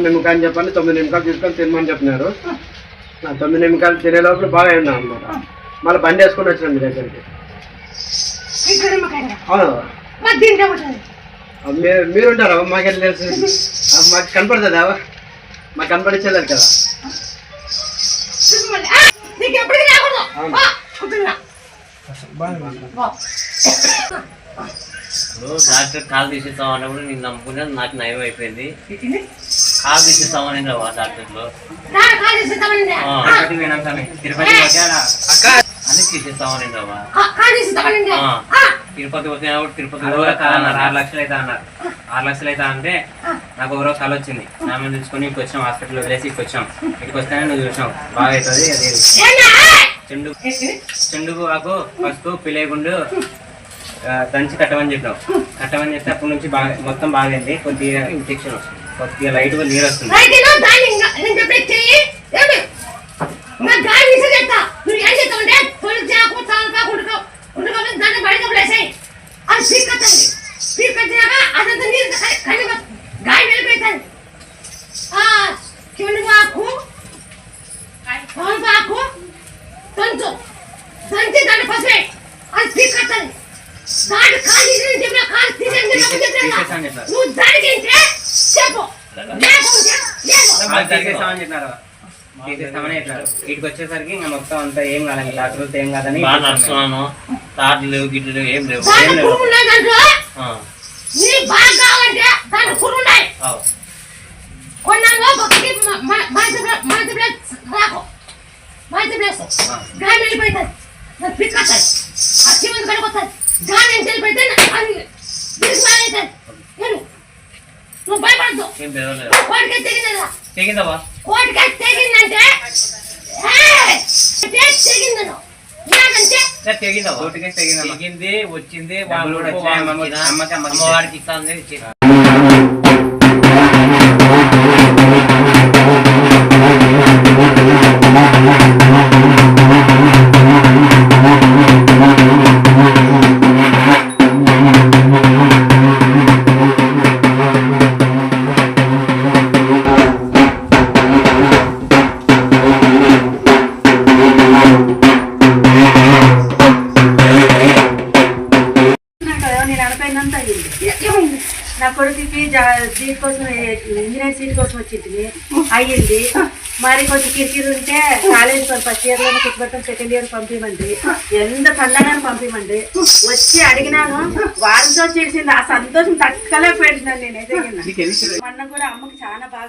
నిమ్మకాయ అని చెప్పండి 9 నిమ్మకాయలు తీసుకొని తినమని చెప్పినారు. 9 నిమ్మకాయలు తినే లోపల బాగా అయిందా అనమాట. మళ్ళీ బండి వేసుకొని వచ్చినాం మీ దగ్గరికి. మీరుంటారా మాకు తెలుసు, మాకు కనపడుతుందా? మాకు కనపడించలేదు కదా. డాక్టర్ కాలు తీసేస్తాం అన్నప్పుడు నేను నమ్ముకున్నాను, నాకు నయం అయిపోయింది. కాలు తీసేస్తామని డాక్టర్లు అని తీసేస్తామని తిరుపతి వచ్చినప్పుడు తిరుపతి 6 లక్షలు అవుతా అన్నారు. 6 లక్షలు అవుతా అంటే నాకు ఎవరో కళ వచ్చింది. నా మీద తెచ్చుకొని ఇంటికి వచ్చాం, హాస్పిటల్ వదిలేసి ఇక్కడికి వచ్చాం. ఇక్కడికి వస్తేనే నువ్వు చూసావు బాగా అవుతుంది. అదే చెండుకు ఆకు పసుపు పిలేగుండు దంచి కట్టమని చెప్పావు. కట్టమని చెప్తే అప్పటి నుంచి బాగా మొత్తం బాగైంది. కొద్దిగా ఇన్ఫెక్షన్ వస్తుంది, కొద్దిగా లైట్గా నీరు వస్తుంది. తీసేస్తామని చెప్పారు. ఇటుకి వచ్చేసరికి ఇంకా మొత్తం అంతా ఏం కాదండి, డాక్టర్లతో ఏం కాదని నడుస్తున్నాను. తాటలు లేవు, గిట్లు లేవు, ఏం లేవు. తెగిందవా తెగింది వచ్చింది. అమ్మవారికి ఇస్తాను. నా కొడుకుకి దీనికోసం ఇంజనీర్ సీట్ కోసం వచ్చింది అయ్యింది. మరి కొంచెం కిరికిరి ఉంటే కాలేజ్ ఫస్ట్ ఇయర్ లోనే కుట్టుబడతాం, సెకండ్ ఇయర్ పంపించమండి. ఎంత పండగానే పంపించమండి. వచ్చి అడిగినాను, వారంతో చేసింది. ఆ సంతోషం తక్కలేకపోయింది నేనైతే. మొన్న కూడా అమ్మకి చాలా బాగా